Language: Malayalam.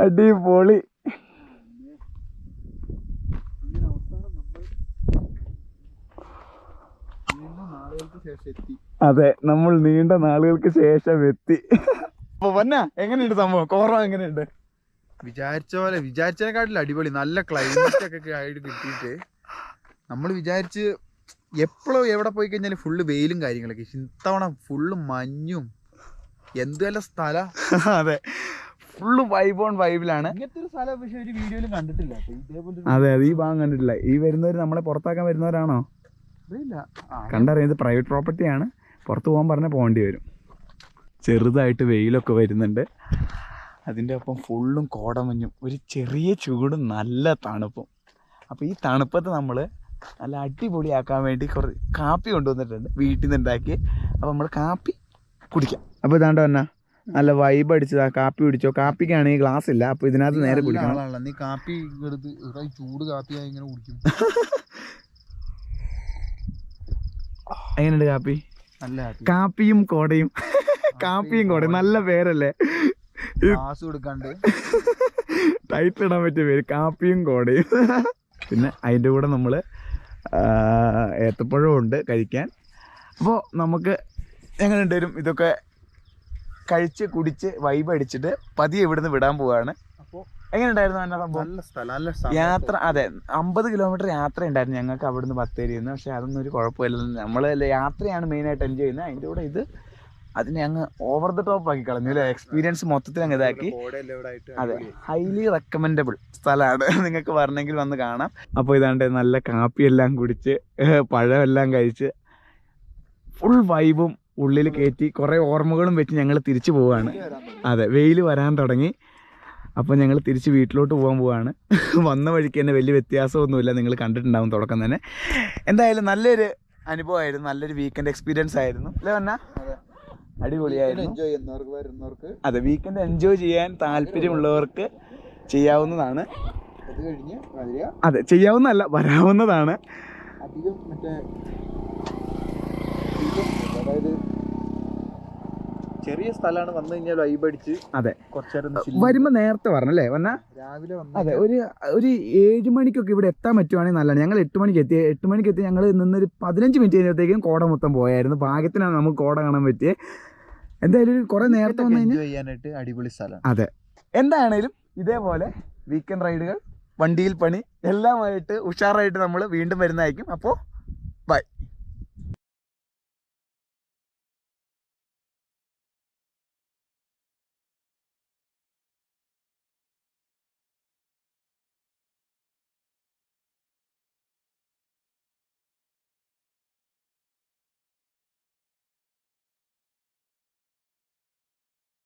അടിപൊളി. അതെ, നമ്മൾ നീണ്ട നാളുകൾക്ക് ശേഷം എത്തി. അപ്പൊ വന്ന എങ്ങനെയുണ്ട് സംഭവം? കോറം എങ്ങനെയുണ്ട്? വിചാരിച്ചതിനെക്കാട്ടിലും അടിപൊളി. നല്ല ക്ലൈമറ്റ് ഒക്കെ ആയിട്ട് കിട്ടിയിട്ട് നമ്മൾ വിചാരിച്ച് എപ്പോഴും എവിടെ പോയി കഴിഞ്ഞാലും ഫുള്ള് വെയിലും കാര്യങ്ങളൊക്കെ. ഇത്തവണ ഫുള്ള് മഞ്ഞും എന്തുവല്ല സ്ഥലം. അതെ, ഫുള്ള് വൈബ് ഓൺ വൈബിലാണ്. ഇങ്ങനത്തെ ഒരു സ്ഥലം പക്ഷെ ഒരു വീഡിയോയിലും കണ്ടിട്ടില്ല. അതെ, അത് ഈ ഭാഗം കണ്ടിട്ടില്ല. ഈ വരുന്നവർ നമ്മളെ പുറത്താക്കാൻ വരുന്നവരാണോ? കണ്ടറിയാം, ഇത് പ്രൈവറ്റ് പ്രോപ്പർട്ടിയാണ്. പുറത്ത് പോകാൻ പറഞ്ഞാൽ പോകേണ്ടി വരും. ചെറുതായിട്ട് വെയിലൊക്കെ വരുന്നുണ്ട്. അതിൻ്റെ ഒപ്പം ഫുള്ളും കോടമഞ്ഞും, ഒരു ചെറിയ ചൂടും നല്ല തണുപ്പും. അപ്പോൾ ഈ തണുപ്പത്ത് നമ്മൾ നല്ല അടിപൊളിയാക്കാൻ വേണ്ടി കുറച്ച് കാപ്പി കൊണ്ടുവന്നിട്ടുണ്ട്, വീട്ടിൽ നിന്ന് ഉണ്ടാക്കി. അപ്പോൾ നമ്മൾ കാപ്പി കുടിക്കാം. അപ്പോൾ ഇതാണ്ടോ എന്നാ നല്ല വൈബ് അടിച്ചതാ. കാപ്പി കുടിച്ചോ. കാപ്പിക്കാണെങ്കിൽ ഗ്ലാസ് ഇല്ല, അപ്പോൾ ഇതിനകത്ത് നേരെ കുടിക്കണം. നീ കാപ്പി ചൂട് കാപ്പി ഇങ്ങനെ കുടിക്കും. എങ്ങനെയുണ്ട് കാപ്പി? നല്ല കാപ്പിയും കോടയും. കാപ്പിയും കോടയും നല്ല പേരല്ലേ? ഗ്ലാസ് കൊടുക്കാണ്ട് ടൈറ്റിൽ ഇടാൻ പറ്റിയ പേര്, കാപ്പിയും കോടയും. പിന്നെ അതിൻ്റെ കൂടെ നമ്മൾ ഏത്തപ്പഴവും ഉണ്ട് കഴിക്കാൻ. അപ്പോൾ നമുക്ക് എങ്ങനെയുണ്ട് വരും ഇതൊക്കെ കഴിച്ച് കുടിച്ച് വൈബ് അടിച്ചിട്ട് പതിയെ ഇവിടുന്ന് വിടാൻ പോവാണ്. അപ്പോൾ എങ്ങനെയുണ്ടായിരുന്നു എൻ്റെ സംഭവം? നല്ല സ്ഥലം, യാത്ര. അതെ, 50 കിലോമീറ്റർ യാത്ര ഉണ്ടായിരുന്നു ഞങ്ങൾക്ക് അവിടുന്ന് ബത്തേരിയിൽ നിന്ന്. പക്ഷെ അതൊന്നും ഒരു കുഴപ്പമില്ല. നമ്മൾ യാത്രയാണ് മെയിനായിട്ട് എൻജോയ് ചെയ്യുന്നത്. അതിൻ്റെ കൂടെ ഇത് അതിനെ അങ്ങ് ഓവർ ദ ടോപ്പ് ആക്കി കളഞ്ഞു അല്ലേ? എക്സ്പീരിയൻസ് മൊത്തത്തിൽ അങ്ങ് ഇതാക്കി. അതെ, ഹൈലി റെക്കമെൻഡബിൾ സ്ഥലമാണ്. നിങ്ങൾക്ക് വരണമെങ്കിൽ വന്ന് കാണാം. അപ്പോൾ ഇതാണ്ട് നല്ല കാപ്പിയെല്ലാം കുടിച്ച് പഴമെല്ലാം കഴിച്ച് ഫുൾ വൈബും ഉള്ളിൽ കയറ്റി കുറേ ഓർമ്മകളും വെച്ച് ഞങ്ങൾ തിരിച്ചു പോവുകയാണ്. അതെ, വെയിൽ വരാൻ തുടങ്ങി. അപ്പോൾ ഞങ്ങൾ തിരിച്ച് വീട്ടിലോട്ട് പോകാൻ പോവുകയാണ്. വന്ന വഴിക്ക് തന്നെ വലിയ വ്യത്യാസമൊന്നുമില്ല, നിങ്ങൾ കണ്ടിട്ടുണ്ടാവും തുടക്കം തന്നെ. എന്തായാലും നല്ലൊരു അനുഭവമായിരുന്നു, നല്ലൊരു വീക്കെൻഡ് എക്സ്പീരിയൻസ് ആയിരുന്നു അല്ലേ വന്ന? അടിപൊളിയായിരുന്നു. എൻജോയ് ചെയ്യുന്നവർക്ക് വരുന്നവർക്ക്, അതെ, വീക്കെൻഡ് എൻജോയ് ചെയ്യാൻ താല്പര്യമുള്ളവർക്ക് ചെയ്യാവുന്നതാണ്. അത് കഴിഞ്ഞ് അതെ, ചെയ്യാവുന്നതല്ല, വരാവുന്നതാണ്. അധികം മറ്റേ അതായത് ചെറിയ സ്ഥലമാണ്. വന്നു കഴിഞ്ഞാൽ വൈബ് അടിച്ച്. അതെ, കുറച്ചേരം വരുമ്പോൾ നേരത്തെ വരണല്ലേ വന്ന? രാവിലെ വന്ന് അതെ, ഒരു 7 മണിക്കൊക്കെ ഇവിടെ എത്താൻ പറ്റുവാണെങ്കിൽ നല്ലതാണ്. ഞങ്ങൾ 8 മണിക്ക് എത്തി. 8 മണിക്ക് എത്തി ഞങ്ങൾ നിന്നൊരു 15 മിനിറ്റ് കഴിഞ്ഞപ്പോഴത്തേക്കും കോട മൊത്തം പോയായിരുന്നു. ഭാഗ്യത്തിനാണ് നമുക്ക് കോട കാണാൻ പറ്റിയത്. എന്തായാലും കുറെ നേരത്തെ വന്നു കഴിഞ്ഞാൽ ചെയ്യാനായിട്ട് അടിപൊളി സ്ഥലമാണ്. അതെ, എന്താണേലും ഇതേപോലെ വീക്കെൻഡ് റൈഡുകൾ, വണ്ടിയിൽ പണി എല്ലാമായിട്ട് ഉഷാറായിട്ട് നമ്മൾ വീണ്ടും വരുന്നതായിരിക്കും. അപ്പോൾ